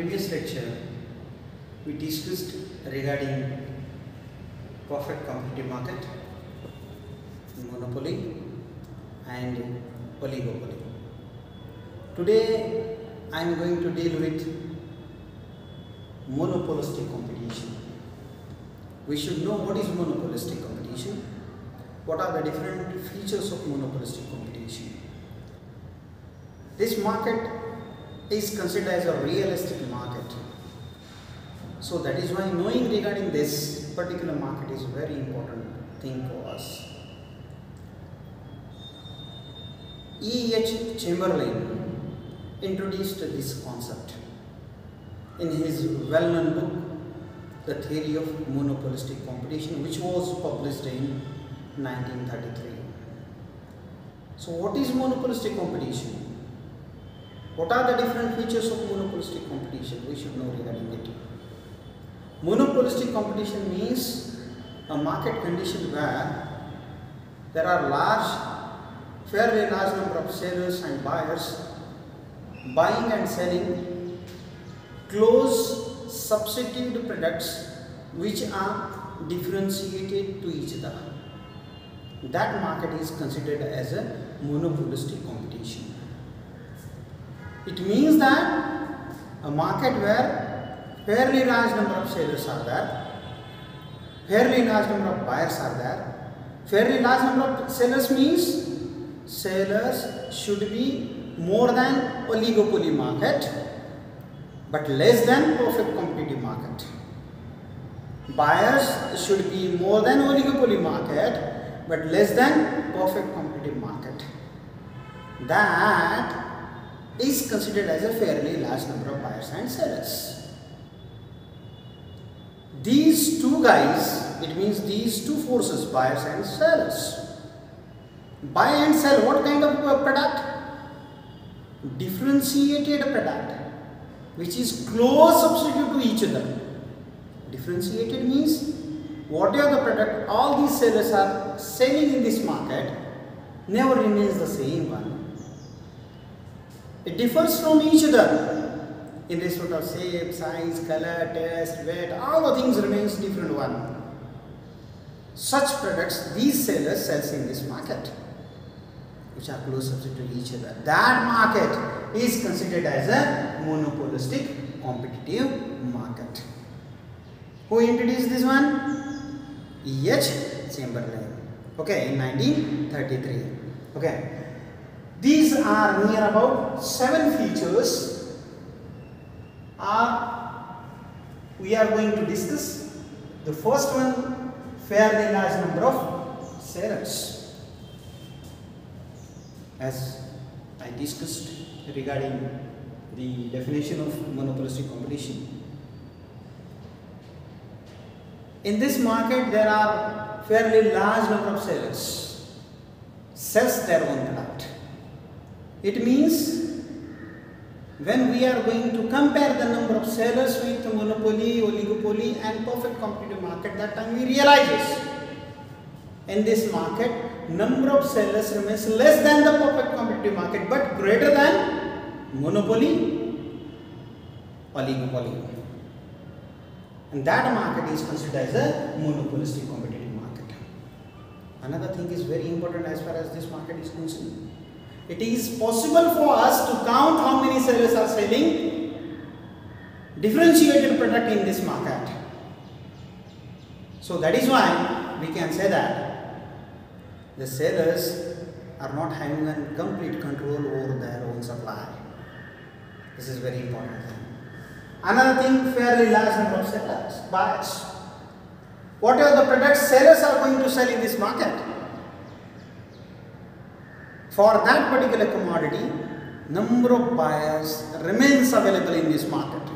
previous lecture, we discussed regarding perfect competitive market, monopoly and oligopoly. Today I am going to deal with monopolistic competition. We should know what is monopolistic competition, what are the different features of monopolistic competition. This market is considered as a realistic market. So that is why knowing regarding this particular market is a very important thing for us. E.H. Chamberlain introduced this concept in his well-known book, The Theory of Monopolistic Competition, which was published in 1933. So what is monopolistic competition? What are the different features of monopolistic competition? We should know regarding it. Monopolistic competition means a market condition where there are fairly large number of sellers and buyers buying and selling close substitute products which are differentiated to each other. That market is considered as a monopolistic competition. It means that a market where fairly large number of sellers are there, fairly large number of buyers are there. Fairly large number of sellers means sellers should be more than oligopoly market but less than perfect competitive market. Buyers should be more than oligopoly market but less than perfect competitive market. That is considered as a fairly large number of buyers and sellers. These two guys, it means these two forces, buyers and sellers, buy and sell what kind of product? Differentiated product, which is close substitute to each other. Differentiated means whatever the product all these sellers are selling in this market never remains the same one. It differs from each other in respect of shape, size, color, taste, weight, all the things remains different one. Such products these sellers sells in this market, which are close substitute to each other. That market is considered as a monopolistic competitive market. Who introduced this one? E.H. Chamberlain. Okay, in 1933. Okay. These are near about 7 features we are going to discuss. The first one, fairly large number of sellers. As I discussed regarding the definition of monopolistic competition. In this market there are fairly large number of sellers, sells their own product. It means when we are going to compare the number of sellers with monopoly, oligopoly and perfect competitive market, that time we realize in this market number of sellers remains less than the perfect competitive market but greater than monopoly, oligopoly. And that market is considered as a monopolistic competitive market. Another thing is very important as far as this market is concerned. It is possible for us to count how many sellers are selling differentiated product in this market. So that is why we can say that the sellers are not having a complete control over their own supply. This is very important thing. Another thing, fairly large number of sellers, buyers. Whatever the products sellers are going to sell in this market, for that particular commodity, number of buyers remains available in this market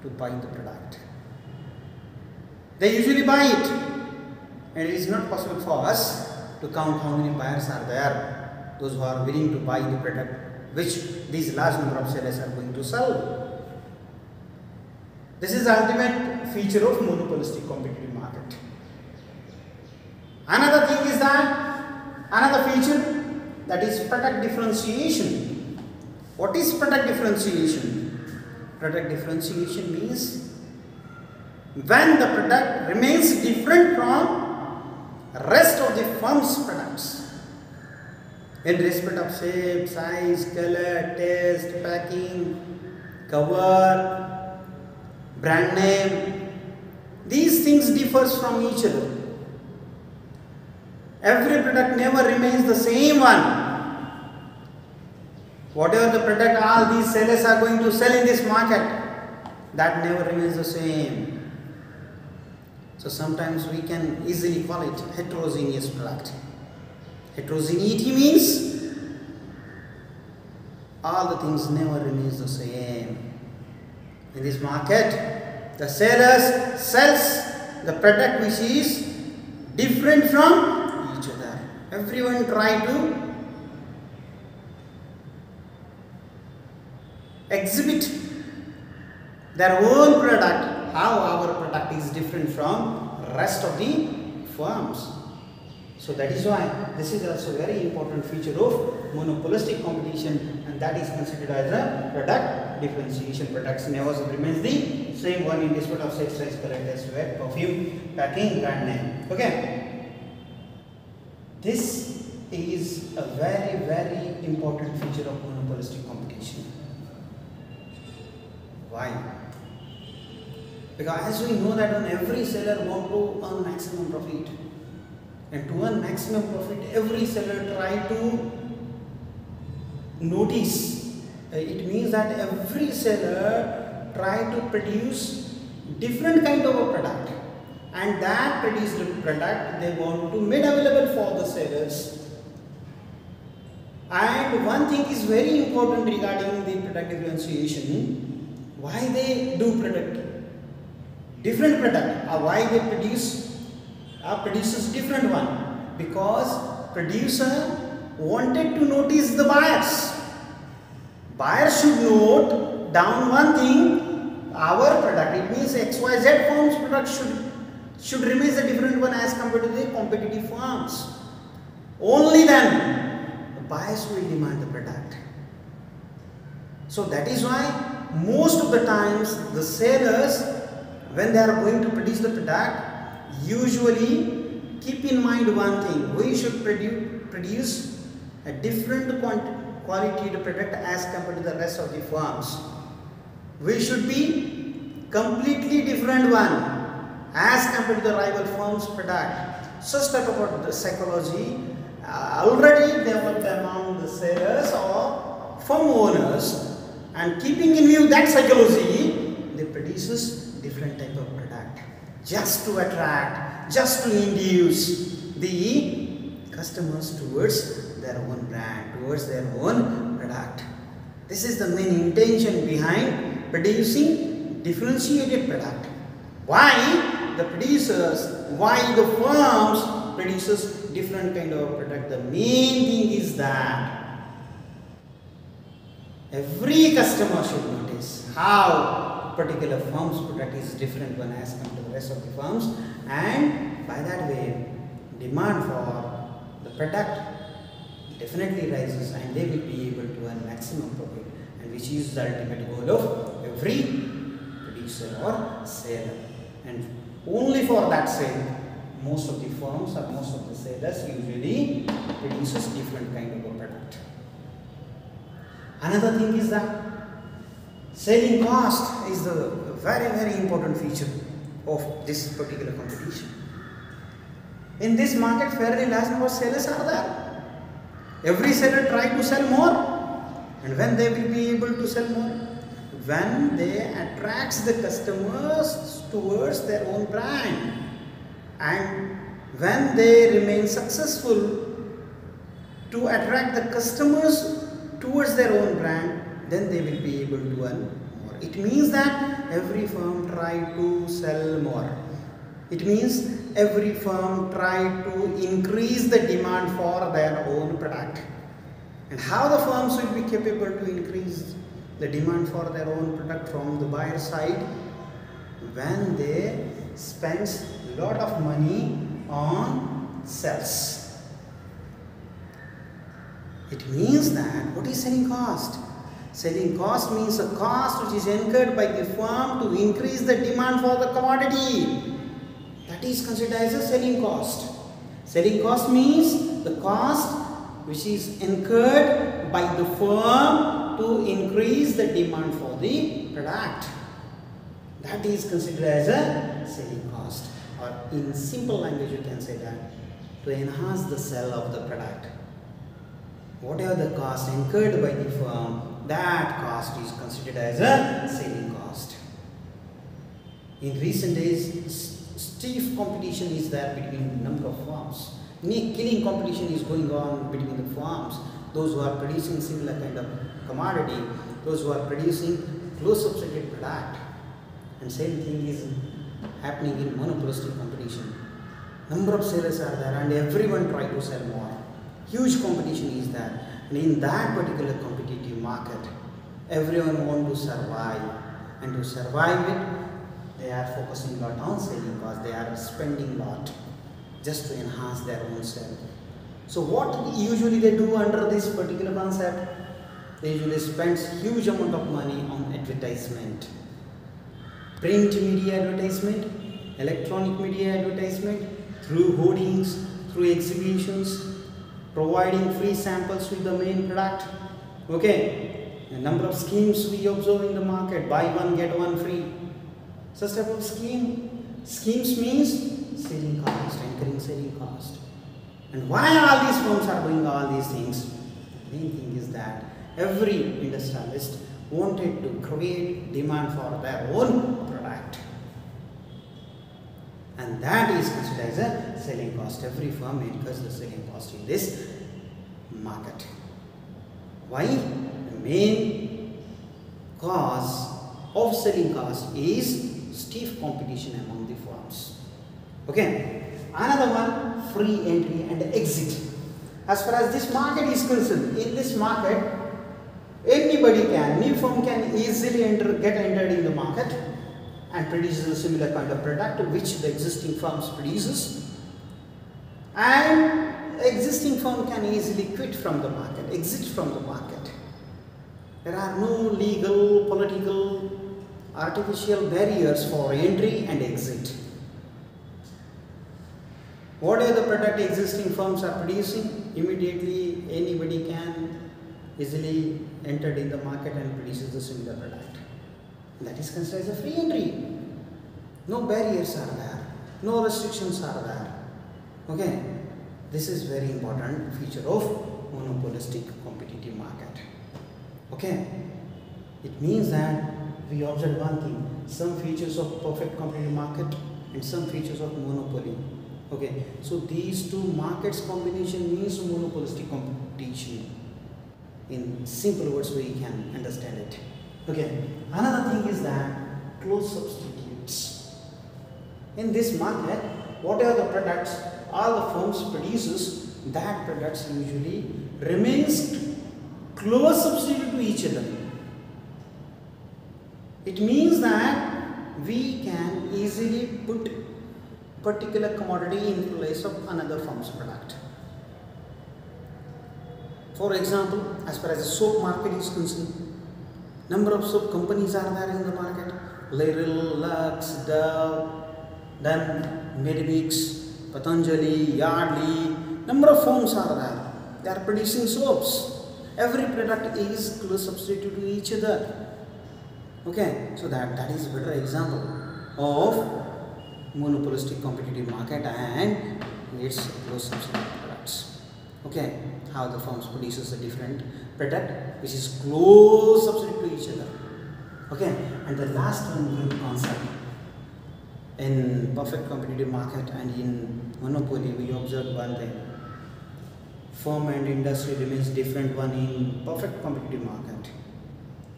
to buy the product. They usually buy it, and it is not possible for us to count how many buyers are there, those who are willing to buy the product which these large number of sellers are going to sell. This is the ultimate feature of monopolistic competitive market. Another thing is that, another feature, that is product differentiation. What is product differentiation? Product differentiation means when the product remains different from rest of the firm's products in respect of shape, size, color, taste, packing, cover, brand name. These things differs from each other. Every product never remains the same one. Whatever the product all these sellers are going to sell in this market, that never remains the same. So sometimes we can easily call it heterogeneous product. Heterogeneity means all the things never remains the same. In this market, the sellers sells the product which is different from each other. Everyone try to exhibit their own product, how our product is different from rest of the firms. So that is why this is also a very important feature of monopolistic competition, and that is considered as a product differentiation. Products never remains the same one in respect of shape, size, color, taste, weight, perfume, packing, brand name. Okay. This is a very, very important feature of monopolistic competition. Why? Because as we know that on every seller want to earn maximum profit, and to earn maximum profit every seller try to notice. It means that every seller try to produce different kind of a product, and that produced product they want to make available for the sellers. And one thing is very important regarding the product differentiation. Why they do different product, or why they produces different one? Because producer wanted to notice the buyers. Buyers should note down one thing, our product, it means XYZ firm's product should remain a different one as compared to the competitive firms. Only then the buyers will demand the product. So that is why most of the times the sellers, when they are going to produce the product, usually keep in mind one thing: we should produce a different quality of product as compared to the rest of the firms. We should be completely different one as compared to the rival firm's product. Such type of the psychology already developed among the sellers or firm owners. And keeping in view that psychology, they produces different type of product just to attract, just to induce the customers towards their own brand, towards their own product. This is the main intention behind producing differentiated product. Why the producers, why the firms produces different kind of product? The main thing is that every customer should notice how particular firm's product is different one as compared to the rest of the firms, and by that way demand for the product definitely rises, and they will be able to earn maximum profit, and which is the ultimate goal of every producer or seller. And only for that sake, most of the firms or most of the sellers usually produces different kind of a product. Another thing is that selling cost is the very, very important feature of this particular competition. In this market, fairly large number of sellers are there. Every seller tries to sell more, and when they will be able to sell more? When they attracts the customers towards their own brand, and when they remain successful to attract the customers towards their own brand, then they will be able to earn more. It means that every firm try to sell more. It means every firm try to increase the demand for their own product. And how the firms will be capable to increase the demand for their own product from the buyer side? When they spend a lot of money on sales. It means that what is selling cost? Selling cost means a cost which is incurred by the firm to increase the demand for the commodity. That is considered as a selling cost. Selling cost means the cost which is incurred by the firm to increase the demand for the product. That is considered as a selling cost, or in simple language you can say that to enhance the sale of the product. Whatever the cost incurred by the firm, that cost is considered as a selling cost. In recent days, stiff competition is there between a number of firms. Killing competition is going on between the firms. Those who are producing similar kind of commodity, those who are producing close substituted product. And same thing is happening in monopolistic competition. Number of sellers are there and everyone try to sell more. Huge competition is there. And in that particular competitive market, everyone want to survive. And to survive it, they are focusing a lot on selling cost. They are spending a lot just to enhance their own sale. So what usually they do under this particular concept? They usually spend huge amount of money on advertisement. Print media advertisement, electronic media advertisement, through hoardings, through exhibitions, providing free samples with the main product. Okay, a number of schemes we observe in the market, buy one get one free. Such type of schemes means selling cost, incurring selling cost. And why all these firms are doing all these things? The main thing is that every industrialist wanted to create demand for their own product. And that is considered as a selling cost. Every firm incurs the selling cost in this market. Why? The main cause of selling cost is stiff competition among the firms. Okay. Another one, free entry and exit. As far as this market is concerned, in this market, anybody can, new firm can easily get entered in the market and produces a similar kind of product which the existing firms produces, and existing firm can easily quit from the market, exit from the market. There are no legal, political, artificial barriers for entry and exit. Whatever the product existing firms are producing, immediately anybody can easily enter in the market and produces a similar product. That is considered as a free entry. No barriers are there, no restrictions are there. Okay, this is very important feature of monopolistic competitive market. Okay, it means that we observe one thing, some features of perfect competitive market and some features of monopoly. Okay, so these two markets combination means monopolistic competition. In simple words we can understand it. Okay, another thing is that close substitutes. In this market, whatever the products all the firms produces, that products usually remains close substitute to each other. It means that we can easily put particular commodity in place of another firm's product. For example, as far as the soap market is concerned, number of soap companies are there in the market. Lyril, Lux, Dove, then Medimix, Patanjali, Yardley, number of firms are there. They are producing soaps. Every product is close substitute to each other. Okay, so that is a better example of monopolistic competitive market and its close substitute products. Okay, how the firms produces a different product which is close substitute to each other. Okay, and the last one group concept. In perfect competitive market and in monopoly we observe one thing. Firm and industry remains different one in perfect competitive market.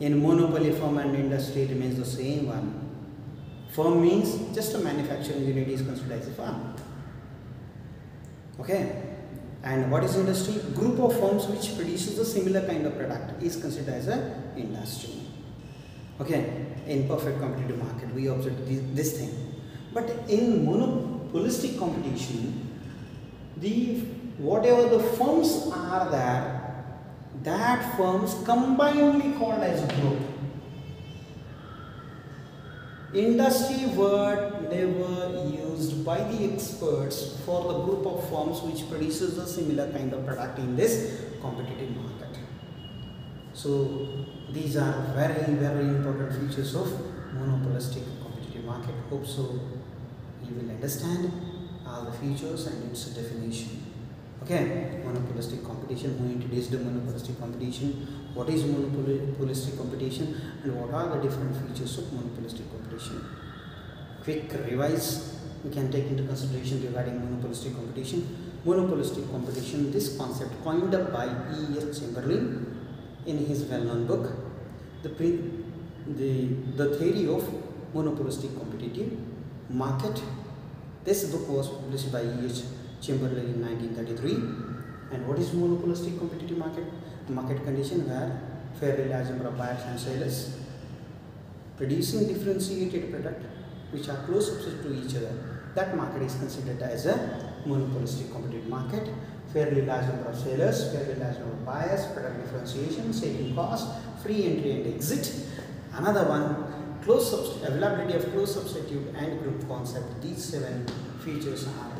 In monopoly, firm and industry remains the same one. Firm means just a manufacturing unit is considered as a firm. Okay. And what is industry? Group of firms which produces a similar kind of product is considered as an industry. Okay. In perfect competitive market, we observe this thing. But in monopolistic competition, whatever the firms are there, that firms combinedly called as a group. Industry word never used by the experts for the group of firms which produces a similar kind of product in this competitive market. So these are very, very important features of monopolistic competitive market. Hope so you will understand all the features and its definition. Okay, monopolistic competition. Who introduced the monopolistic competition? What is monopolistic competition and what are the different features of monopolistic competition? Quick revise we can take into consideration regarding monopolistic competition. Monopolistic competition, this concept coined up by E.S. Chamberlain in his well-known book, the Theory of Monopolistic Competitive Market. This book was published by E.S. Chamberlain in 1933. And what is monopolistic competitive market? The market condition where fairly large number of buyers and sellers producing differentiated product which are close opposite to each other. That market is considered as a monopolistic competitive market. Fairly large number of sellers, fairly large number of buyers, product differentiation, saving cost, free entry and exit. Another one, availability of close substitute and group concept. These 7 features are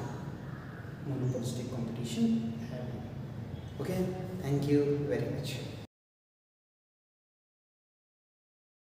monopolistic competition. Okay, thank you very much.